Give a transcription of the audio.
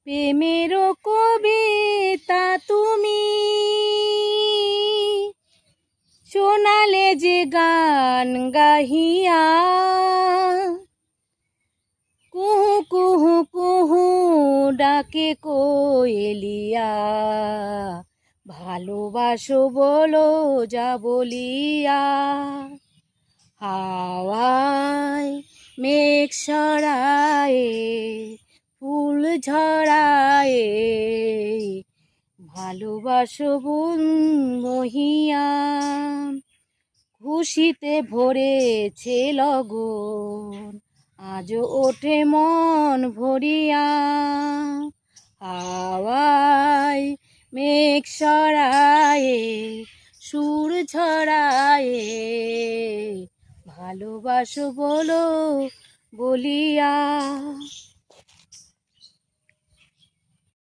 প্রেমেরও কবিতা তুমি শোনালে যে গান গাহিয়া, কুহু কুহু কুহু ডাকে কোয়েলিয়া, ভালোবাসো বলো যা বলিয়া। হাওয়ায় মেঘ সরায়ে ফুল ঝরায়ে, ভালোবাসো বুন মহিয়া। খুশিতে ভরেছে লগন, আজও ওঠে মন ভরিয়া। হাওয়ায় মেঘ সরায়ে সুর ঝরায়ে, ভালোবাসো বলো বলিয়া।